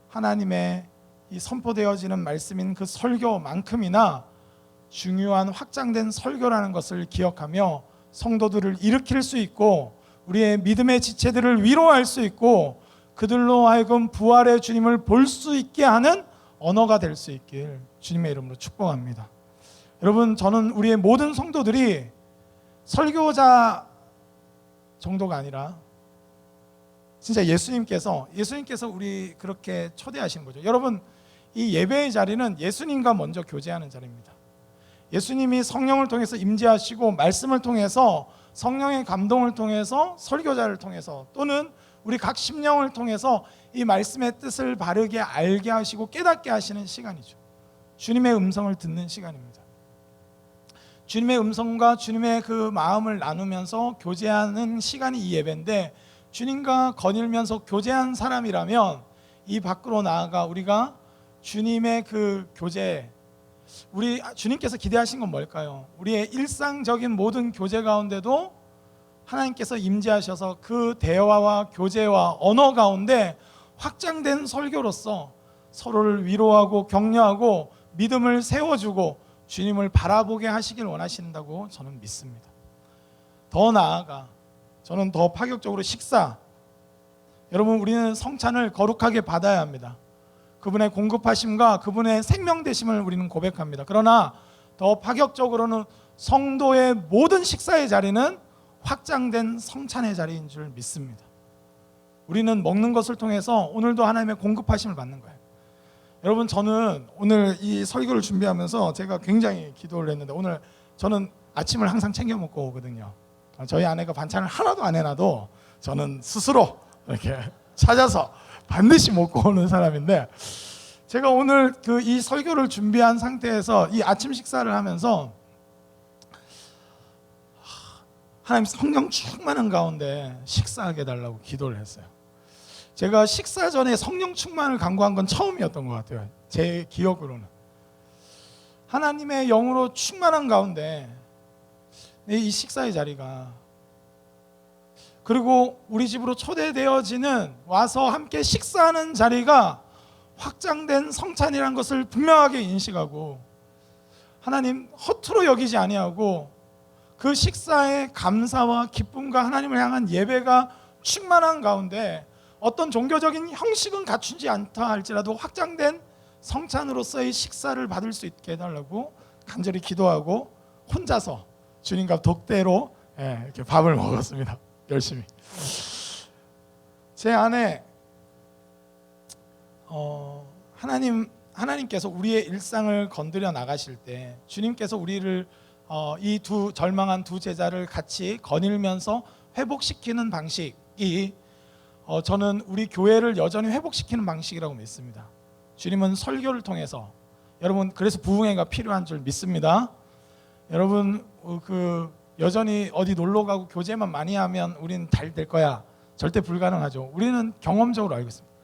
하나님의 이 선포되어지는 말씀인 그 설교만큼이나 중요한 확장된 설교라는 것을 기억하며 성도들을 일으킬 수 있고 우리의 믿음의 지체들을 위로할 수 있고 그들로 하여금 부활의 주님을 볼 수 있게 하는 언어가 될 수 있길 주님의 이름으로 축복합니다. 여러분, 저는 우리의 모든 성도들이 설교자 정도가 아니라 진짜 예수님께서 우리 그렇게 초대하신 거죠. 여러분, 이 예배의 자리는 예수님과 먼저 교제하는 자리입니다. 예수님이 성령을 통해서 임재하시고 말씀을 통해서 성령의 감동을 통해서 설교자를 통해서 또는 우리 각 심령을 통해서 이 말씀의 뜻을 바르게 알게 하시고 깨닫게 하시는 시간이죠. 주님의 음성을 듣는 시간입니다. 주님의 음성과 주님의 그 마음을 나누면서 교제하는 시간이 이 예배인데, 주님과 거닐면서 교제한 사람이라면 이 밖으로 나아가 우리가 주님의 그 교제, 우리 주님께서 기대하신 건 뭘까요? 우리의 일상적인 모든 교제 가운데도 하나님께서 임재하셔서 그 대화와 교제와 언어 가운데 확장된 설교로서 서로를 위로하고 격려하고 믿음을 세워주고 주님을 바라보게 하시길 원하신다고 저는 믿습니다. 더 나아가 저는 더 파격적으로 식사, 여러분, 우리는 성찬을 거룩하게 받아야 합니다. 그분의 공급하심과 그분의 생명 되심을 우리는 고백합니다. 그러나 더 파격적으로는 성도의 모든 식사의 자리는 확장된 성찬의 자리인 줄 믿습니다. 우리는 먹는 것을 통해서 오늘도 하나님의 공급하심을 받는 거예요. 여러분, 저는 오늘 이 설교를 준비하면서 제가 굉장히 기도를 했는데, 오늘 저는 아침을 항상 챙겨 먹고 오거든요. 저희 아내가 반찬을 하나도 안 해놔도 저는 스스로 이렇게 찾아서 반드시 먹고 오는 사람인데, 제가 오늘 이 설교를 준비한 상태에서 이 아침 식사를 하면서 하나님 성령 충만한 가운데 식사하게 해달라고 기도를 했어요. 제가 식사 전에 성령 충만을 간구한 건 처음이었던 것 같아요. 제 기억으로는. 하나님의 영으로 충만한 가운데 이 식사의 자리가, 그리고 우리 집으로 초대되어지는 와서 함께 식사하는 자리가 확장된 성찬이라는 것을 분명하게 인식하고 하나님 허투루 여기지 아니하고 그 식사의 감사와 기쁨과 하나님을 향한 예배가 충만한 가운데 어떤 종교적인 형식은 갖추지 않다 할지라도 확장된 성찬으로서의 식사를 받을 수 있게 해달라고 간절히 기도하고 혼자서 주님과 독대로 이렇게 밥을 먹었습니다. 열심히. 제 안에 하나님께서 우리의 일상을 건드려 나가실 때 주님께서 우리를 이 두 절망한 두 제자를 같이 거닐면서 회복시키는 방식이 저는 우리 교회를 여전히 회복시키는 방식이라고 믿습니다. 주님은 설교를 통해서, 여러분, 그래서 부흥회가 필요한 줄 믿습니다. 여러분, 여전히 어디 놀러 가고 교제만 많이 하면 우리는 잘 될 거야, 절대 불가능하죠. 우리는 경험적으로 알고 있습니다.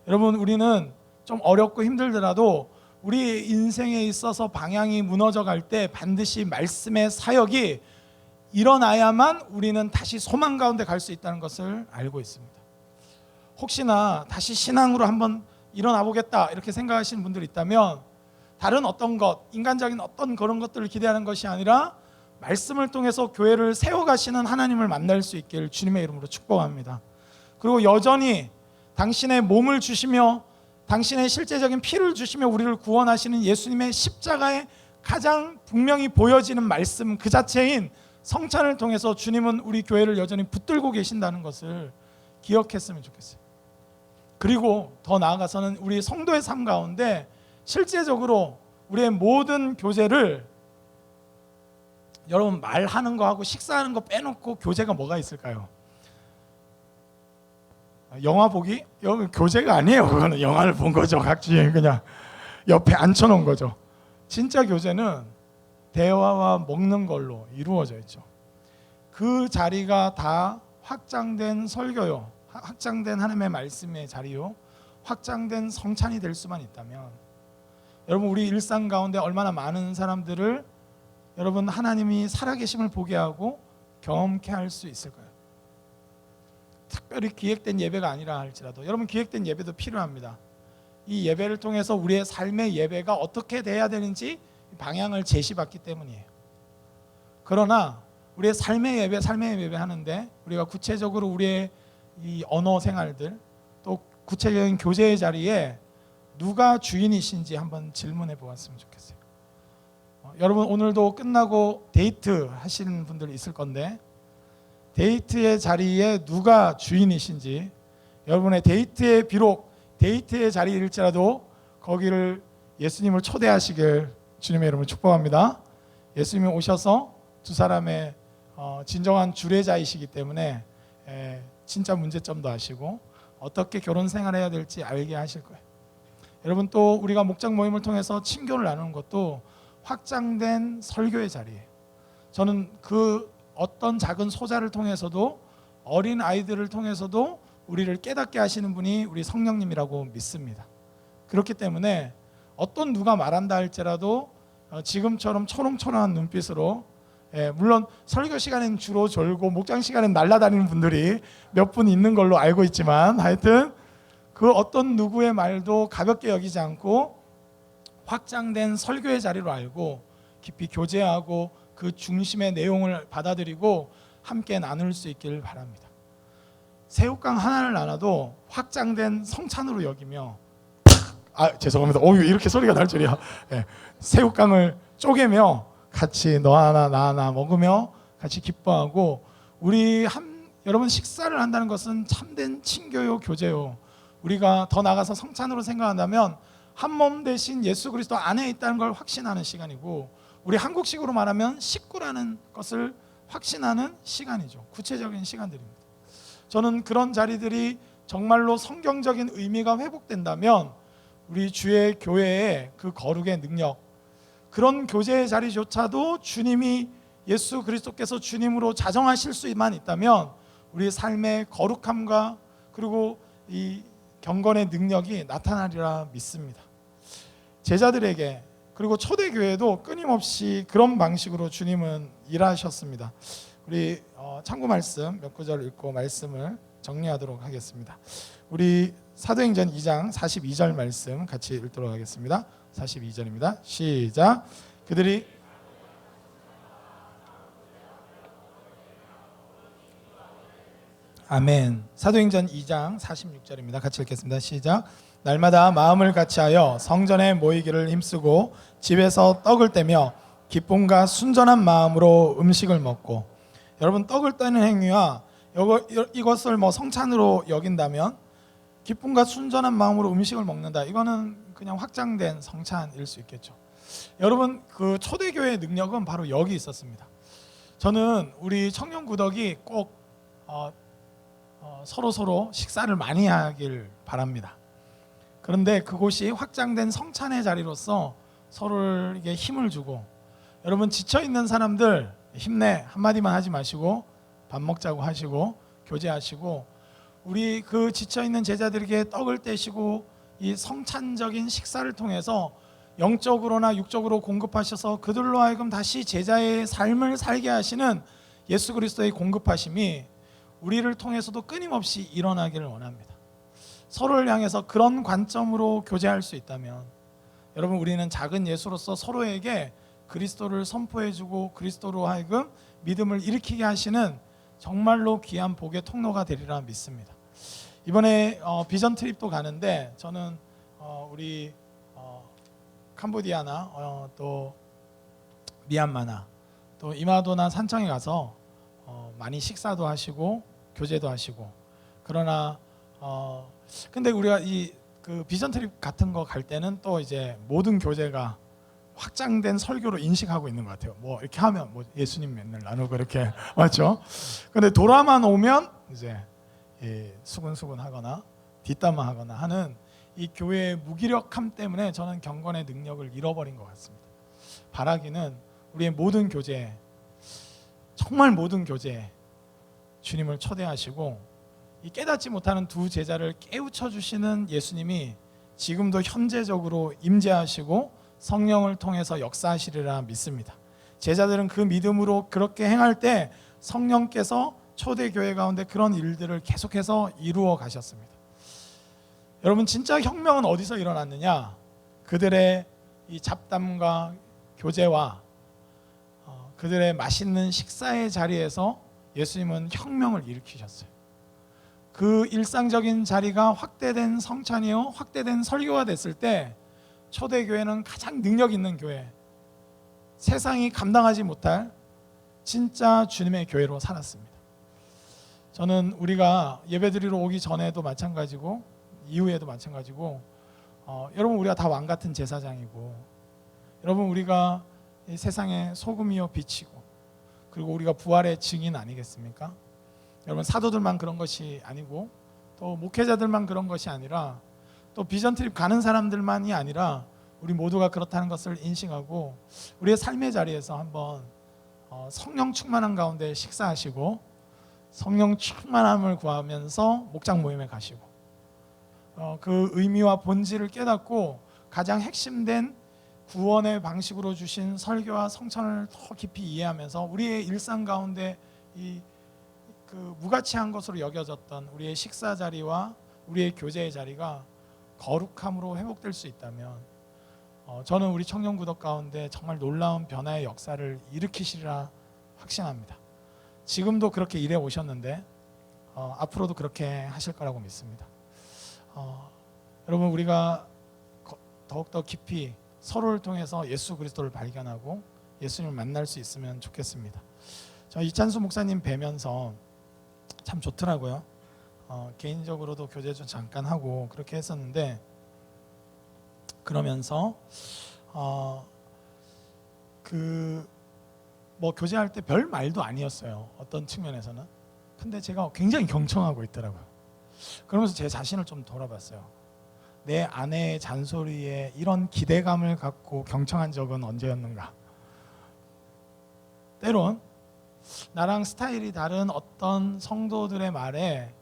여러분, 우리는 좀 어렵고 힘들더라도 우리 인생에 있어서 방향이 무너져 갈 때 반드시 말씀의 사역이 일어나야만 우리는 다시 소망 가운데 갈 수 있다는 것을 알고 있습니다. 혹시나 다시 신앙으로 한번 일어나 보겠다 이렇게 생각하시는 분들이 있다면 다른 어떤 것, 인간적인 어떤 그런 것들을 기대하는 것이 아니라 말씀을 통해서 교회를 세워가시는 하나님을 만날 수 있길 주님의 이름으로 축복합니다. 그리고 여전히 당신의 몸을 주시며 당신의 실제적인 피를 주시며 우리를 구원하시는 예수님의 십자가의 가장 분명히 보여지는 말씀 그 자체인 성찬을 통해서 주님은 우리 교회를 여전히 붙들고 계신다는 것을 기억했으면 좋겠어요. 그리고 더 나아가서는 우리 성도의 삶 가운데 실제적으로 우리의 모든 교제를, 여러분 말하는 거하고 식사하는 거 빼놓고 교제가 뭐가 있을까요? 영화 보기? 여러분 교제가 아니에요. 그거는 영화를 본 거죠. 각주에 그냥 옆에 앉혀놓은 거죠. 진짜 교제는 대화와 먹는 걸로 이루어져 있죠. 그 자리가 다 확장된 설교요, 확장된 하나님의 말씀의 자리요, 확장된 성찬이 될 수만 있다면, 여러분 우리 일상 가운데 얼마나 많은 사람들을 여러분 하나님이 살아계심을 보게 하고 경험케 할 수 있을까요? 특별히 기획된 예배가 아니라 할지라도 여러분 기획된 예배도 필요합니다. 이 예배를 통해서 우리의 삶의 예배가 어떻게 돼야 되는지 방향을 제시받기 때문이에요. 그러나 우리의 삶의 예배 하는데 우리가 구체적으로 우리의 이 언어 생활들 또 구체적인 교제의 자리에 누가 주인이신지 한번 질문해 보았으면 좋겠어요. 여러분 오늘도 끝나고 데이트 하시는 분들 있을 건데 데이트의 자리에 누가 주인이신지, 여러분의 데이트에 비록 데이트의 자리일지라도 거기를 예수님을 초대하시길 주님의 이름으로 축복합니다. 예수님이 오셔서 두 사람의 진정한 주례자이시기 때문에 진짜 문제점도 아시고 어떻게 결혼 생활해야 될지 알게 하실 거예요. 여러분 또 우리가 목장 모임을 통해서 친교를 나누는 것도 확장된 설교의 자리예요. 저는 그 어떤 작은 소자를 통해서도 어린 아이들을 통해서도 우리를 깨닫게 하시는 분이 우리 성령님이라고 믿습니다. 그렇기 때문에 어떤 누가 말한다 할지라도 지금처럼 초롱초롱한 눈빛으로, 물론 설교 시간엔 주로 졸고 목장 시간엔 날아다니는 분들이 몇 분 있는 걸로 알고 있지만 하여튼 그 어떤 누구의 말도 가볍게 여기지 않고 확장된 설교의 자리로 알고 깊이 교제하고 그 중심의 내용을 받아들이고 함께 나눌 수 있기를 바랍니다. 새우깡 하나를 나눠도 확장된 성찬으로 여기며, 죄송합니다. 이렇게 소리가 날 줄이야. 새우깡을 쪼개며 같이 너 하나 나 하나 먹으며 같이 기뻐하고, 여러분 식사를 한다는 것은 참된 친교요 교제요. 우리가 더 나아가서 성찬으로 생각한다면 한 몸 대신 예수 그리스도 안에 있다는 걸 확신하는 시간이고, 우리 한국식으로 말하면 식구라는 것을 확신하는 시간이죠. 구체적인 시간들입니다. 저는 그런 자리들이 정말로 성경적인 의미가 회복된다면 우리 주의 교회의 그 거룩의 능력, 그런 교제의 자리조차도 주님이 예수 그리스도께서 주님으로 자정하실 수만 있다면 우리 삶의 거룩함과 그리고 이 경건의 능력이 나타나리라 믿습니다. 제자들에게 그리고 초대교회도 끊임없이 그런 방식으로 주님은 일하셨습니다. 우리 참고 말씀 몇 구절 읽고 말씀을 정리하도록 하겠습니다. 우리 사도행전 2장 42절 말씀 같이 읽도록 하겠습니다. 42절입니다. 시작. 그들이 아멘. 사도행전 2장 46절입니다. 같이 읽겠습니다. 시작. 날마다 마음을 같이하여 성전에 모이기를 힘쓰고 집에서 떡을 떼며 기쁨과 순전한 마음으로 음식을 먹고, 여러분 떡을 떼는 행위와 이것을 성찬으로 여긴다면 기쁨과 순전한 마음으로 음식을 먹는다, 이거는 그냥 확장된 성찬일 수 있겠죠. 여러분 그 초대교회의 능력은 바로 여기 있었습니다. 저는 우리 청년구덕이 꼭 서로 식사를 많이 하길 바랍니다. 그런데 그곳이 확장된 성찬의 자리로서 서로에게 힘을 주고, 여러분 지쳐있는 사람들 힘내 한마디만 하지 마시고 밥 먹자고 하시고 교제하시고, 우리 그 지쳐있는 제자들에게 떡을 떼시고 이 성찬적인 식사를 통해서 영적으로나 육적으로 공급하셔서 그들로 하여금 다시 제자의 삶을 살게 하시는 예수 그리스도의 공급하심이 우리를 통해서도 끊임없이 일어나기를 원합니다. 서로를 향해서 그런 관점으로 교제할 수 있다면, 여러분, 우리는 작은 예수로서 서로에게 그리스도를 선포해주고 그리스도로 하여금 믿음을 일으키게 하시는 정말로 귀한 복의 통로가 되리라 믿습니다. 이번에 비전 트립도 가는데 저는 우리 캄보디아나 또 미얀마나 또 이마도나 산청에 가서 많이 식사도 하시고 교제도 하시고, 그러나 근데 우리가 그 비전 트립 같은 거 갈 때는 또 이제 모든 교제가 확장된 설교로 인식하고 있는 것 같아요. 뭐 이렇게 하면 뭐 예수님 맨날 나누고 이렇게 맞죠? 근데 돌아만 오면 이제 수근수근하거나 뒷담화하거나 하는 이 교회의 무기력함 때문에 저는 경건의 능력을 잃어버린 것 같습니다. 바라기는 우리의 모든 교제, 정말 모든 교제에 주님을 초대하시고 이 깨닫지 못하는 두 제자를 깨우쳐 주시는 예수님이 지금도 현재적으로 임재하시고 성령을 통해서 역사하시리라 믿습니다. 제자들은 그 믿음으로 그렇게 행할 때 성령께서 초대교회 가운데 그런 일들을 계속해서 이루어 가셨습니다. 여러분, 진짜 혁명은 어디서 일어났느냐? 그들의 이 잡담과 교제와 그들의 맛있는 식사의 자리에서 예수님은 혁명을 일으키셨어요. 그 일상적인 자리가 확대된 성찬이요, 확대된 설교가 됐을 때 초대교회는 가장 능력 있는 교회, 세상이 감당하지 못할 진짜 주님의 교회로 살았습니다. 저는 우리가 예배드리러 오기 전에도 마찬가지고 이후에도 마찬가지고 여러분, 우리가 다 왕같은 제사장이고, 여러분, 우리가 이 세상의 소금이요 빛이고, 그리고 우리가 부활의 증인 아니겠습니까? 여러분, 사도들만 그런 것이 아니고 또 목회자들만 그런 것이 아니라 또 비전 트립 가는 사람들만이 아니라 우리 모두가 그렇다는 것을 인식하고 우리의 삶의 자리에서 한번 성령 충만한 가운데 식사하시고 성령 충만함을 구하면서 목장 모임에 가시고 그 의미와 본질을 깨닫고 가장 핵심된 구원의 방식으로 주신 설교와 성찬을 더 깊이 이해하면서 우리의 일상 가운데 그 무가치한 것으로 여겨졌던 우리의 식사 자리와 우리의 교제의 자리가 거룩함으로 회복될 수 있다면 저는 우리 청년 구덕 가운데 정말 놀라운 변화의 역사를 일으키시리라 확신합니다. 지금도 그렇게 일해 오셨는데 앞으로도 그렇게 하실 거라고 믿습니다. 여러분, 우리가 더욱더 깊이 서로를 통해서 예수 그리스도를 발견하고 예수님을 만날 수 있으면 좋겠습니다. 저 이찬수 목사님 뵈면서 참 좋더라고요. 개인적으로도 교제 좀 잠깐 하고 그렇게 했었는데, 그러면서 뭐 교제할 때 별 말도 아니었어요. 어떤 측면에서는. 근데 제가 굉장히 경청하고 있더라고요. 그러면서 제 자신을 좀 돌아봤어요. 내 아내의 잔소리에 이런 기대감을 갖고 경청한 적은 언제였는가? 때론 나랑 스타일이 다른 어떤 성도들의 말에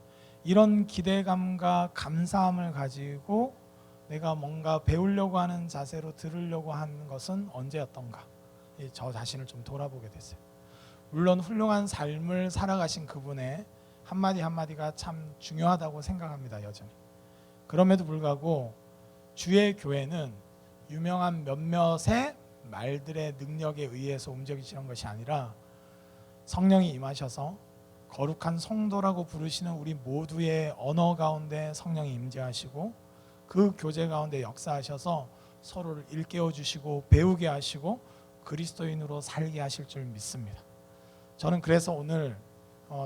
이런 기대감과 감사함을 가지고 내가 뭔가 배우려고 하는 자세로 들으려고 하는 것은 언제였던가? 저 자신을 좀 돌아보게 됐어요. 물론 훌륭한 삶을 살아가신 그분의 한마디 한마디가 참 중요하다고 생각합니다. 여전히. 그럼에도 불구하고 주의 교회는 유명한 몇몇의 말들의 능력에 의해서 움직이시는 것이 아니라 성령이 임하셔서 거룩한 성도라고 부르시는 우리 모두의 언어 가운데 성령이 임재하시고 그 교제 가운데 역사하셔서 서로를 일깨워 주시고 배우게 하시고 그리스도인으로 살게 하실 줄 믿습니다. 저는 그래서 오늘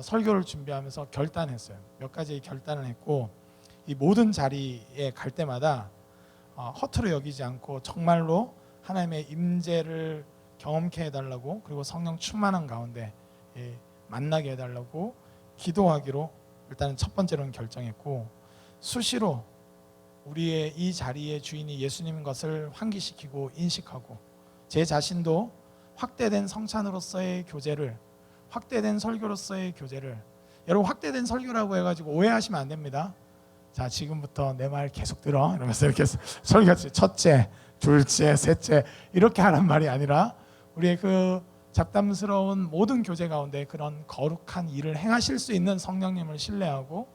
설교를 준비하면서 결단했어요. 몇 가지 결단을 했고, 이 모든 자리에 갈 때마다 허투루 여기지 않고 정말로 하나님의 임재를 경험케 해달라고, 그리고 성령 충만한 가운데 만나게 해달라고 기도하기로 일단은 첫 번째로는 결정했고, 수시로 우리의 이 자리의 주인이 예수님인 것을 환기시키고 인식하고 제 자신도 확대된 성찬으로서의 교제를, 확대된 설교로서의 교제를, 여러분, 확대된 설교라고 해가지고 오해하시면 안 됩니다. 자, 지금부터 내 말 계속 들어 이러면서 이렇게 설교 첫째, 둘째, 셋째 이렇게 하란 말이 아니라 우리의 그 잡담스러운 모든 교제 가운데 그런 거룩한 일을 행하실 수 있는 성령님을 신뢰하고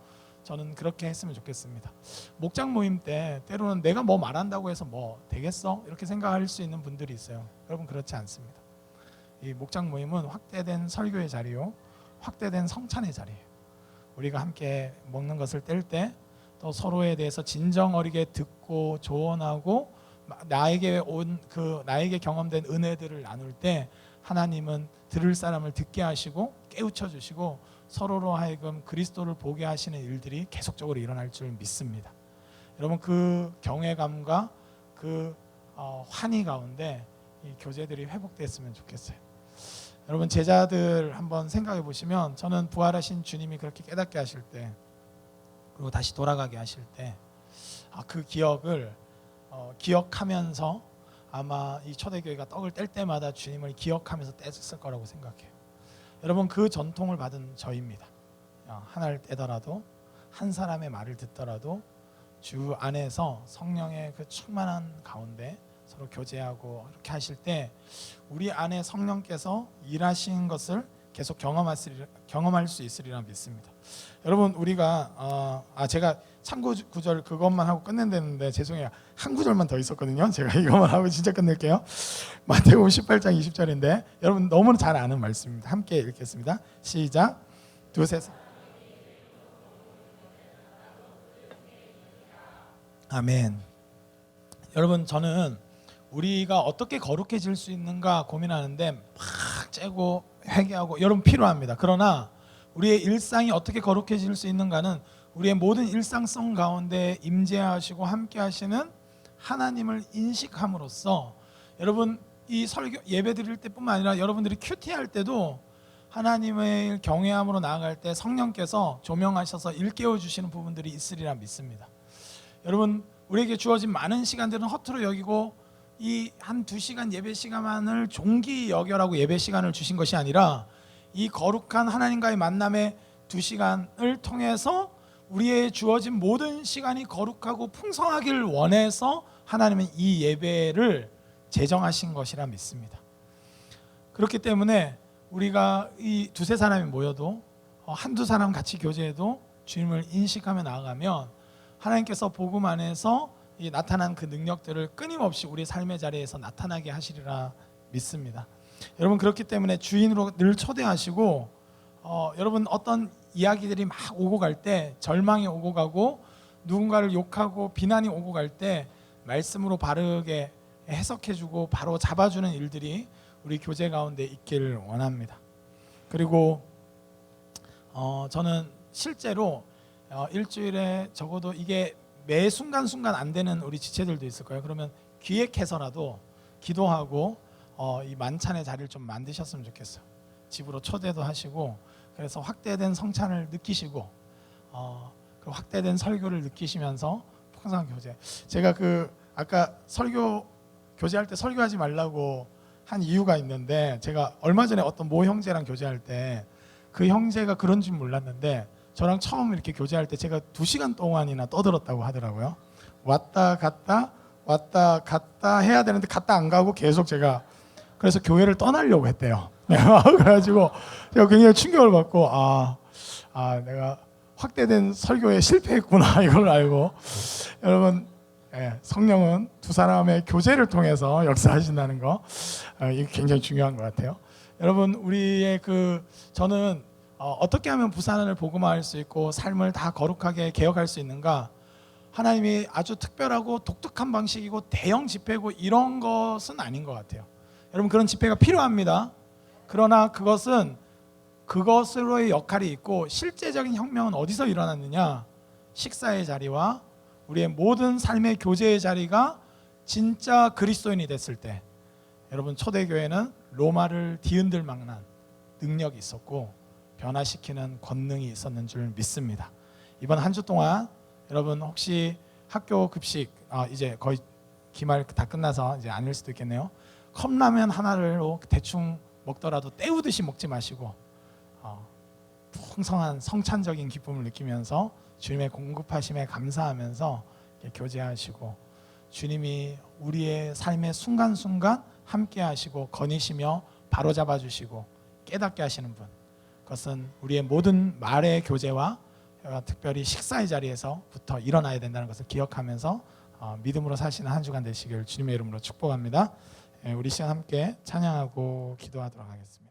저는 그렇게 했으면 좋겠습니다. 목장 모임 때 때로는 내가 뭐 말한다고 해서 뭐 되겠어? 이렇게 생각할 수 있는 분들이 있어요. 여러분 그렇지 않습니다. 이 목장 모임은 확대된 설교의 자리요, 확대된 성찬의 자리예요. 우리가 함께 먹는 것을 뗄 때 또 서로에 대해서 진정 어리게 듣고 조언하고 나에게 경험된 은혜들을 나눌 때 하나님은 들을 사람을 듣게 하시고 깨우쳐 주시고 서로로 하여금 그리스도를 보게 하시는 일들이 계속적으로 일어날 줄 믿습니다. 여러분 그 경외감과 그 환희 가운데 이 교제들이 회복됐으면 좋겠어요. 여러분 제자들 한번 생각해 보시면 저는 부활하신 주님이 그렇게 깨닫게 하실 때 그리고 다시 돌아가게 하실 때 그 기억을 기억하면서 아마 이 초대교회가 떡을 뗄 때마다 주님을 기억하면서 뗐을 거라고 생각해요. 여러분 그 전통을 받은 저입니다. 하나를 떼더라도 한 사람의 말을 듣더라도 주 안에서 성령의 그 충만한 가운데 서로 교제하고 이렇게 하실 때 우리 안에 성령께서 일하신 것을 계속 경험할 수 있으리라 믿습니다. 여러분 우리가 제가 참고 구절 그것만 하고 끝낸다는데 죄송해요. 한 구절만 더 있었거든요. 제가 이것만 하고 진짜 끝낼게요. 마태복음 18장 20절인데 여러분 너무 잘 아는 말씀입니다. 함께 읽겠습니다. 시작. 두세 아멘. 여러분 저는 우리가 어떻게 거룩해질 수 있는가 고민하는데 막 째고 회개하고 여러분 필요합니다. 그러나 우리의 일상이 어떻게 거룩해질 수 있는가는 우리의 모든 일상성 가운데 임재하시고 함께 하시는 하나님을 인식함으로써 여러분 이 설교 예배 드릴 때뿐만 아니라 여러분들이 큐티할 때도 하나님의 경외함으로 나아갈 때 성령께서 조명하셔서 일깨워 주시는 부분들이 있으리라 믿습니다. 여러분 우리에게 주어진 많은 시간들은 허투루 여기고 이 한 2시간 예배 시간만을 종기 여겨라고 예배 시간을 주신 것이 아니라 이 거룩한 하나님과의 만남의 2시간을 통해서 우리의 주어진 모든 시간이 거룩하고 풍성하길 원해서 하나님은 이 예배를 제정하신 것이라 믿습니다. 그렇기 때문에 우리가 이 두세 사람이 모여도 한두 사람 같이 교제해도 주님을 인식하며 나아가면 하나님께서 복음 안에서 이 나타난 그 능력들을 끊임없이 우리 삶의 자리에서 나타나게 하시리라 믿습니다. 여러분 그렇기 때문에 주인으로 늘 초대하시고 여러분 어떤 이야기들이 막 오고 갈 때 절망이 오고 가고 누군가를 욕하고 비난이 오고 갈 때 말씀으로 바르게 해석해주고 바로 잡아주는 일들이 우리 교제 가운데 있기를 원합니다. 그리고 저는 실제로 일주일에 적어도 이게 매 순간순간 안 되는 우리 지체들도 있을 거예요. 그러면 기획해서라도 기도하고 이 만찬의 자리를 좀 만드셨으면 좋겠어요. 집으로 초대도 하시고 그래서 확대된 성찬을 느끼시고 그 확대된 설교를 느끼시면서 풍성한 교제. 제가 아까 설교 교제할 때 설교하지 말라고 한 이유가 있는데 제가 얼마 전에 어떤 모 형제랑 교제할 때 그 형제가 그런 줄 몰랐는데 저랑 처음 이렇게 교제할 때 제가 2시간 동안이나 떠들었다고 하더라고요. 왔다 갔다 해야 되는데 갔다 안 가고 계속 제가 그래서 교회를 떠나려고 했대요. 그래가지고 제가 굉장히 충격을 받고 내가 확대된 설교에 실패했구나 이걸 알고 여러분 성령은 두 사람의 교제를 통해서 역사하신다는 거 이게 굉장히 중요한 것 같아요. 여러분 우리의 저는 어떻게 하면 부산을 복음화할 수 있고 삶을 다 거룩하게 개혁할 수 있는가? 하나님이 아주 특별하고 독특한 방식이고 대형 집회고 이런 것은 아닌 것 같아요. 여러분 그런 집회가 필요합니다. 그러나 그것으로의 역할이 있고 실제적인 혁명은 어디서 일어났느냐? 식사의 자리와 우리의 모든 삶의 교제의 자리가 진짜 그리스도인이 됐을 때 여러분 초대교회는 로마를 뒤흔들 만한 능력이 있었고 변화시키는 권능이 있었는 줄 믿습니다. 이번 한 주 동안 여러분 혹시 학교 급식 이제 거의 기말 다 끝나서 이제 아닐 수도 있겠네요. 컵라면 하나를 대충 먹더라도 때우듯이 먹지 마시고 풍성한 성찬적인 기쁨을 느끼면서 주님의 공급하심에 감사하면서 교제하시고 주님이 우리의 삶의 순간순간 함께 하시고 거니시며 바로잡아 주시고 깨닫게 하시는 분, 그것은 우리의 모든 말의 교제와 특별히 식사의 자리에서부터 일어나야 된다는 것을 기억하면서 믿음으로 사시는 한 주간 되시길 주님의 이름으로 축복합니다. 우리 시간 함께 찬양하고 기도하도록 하겠습니다.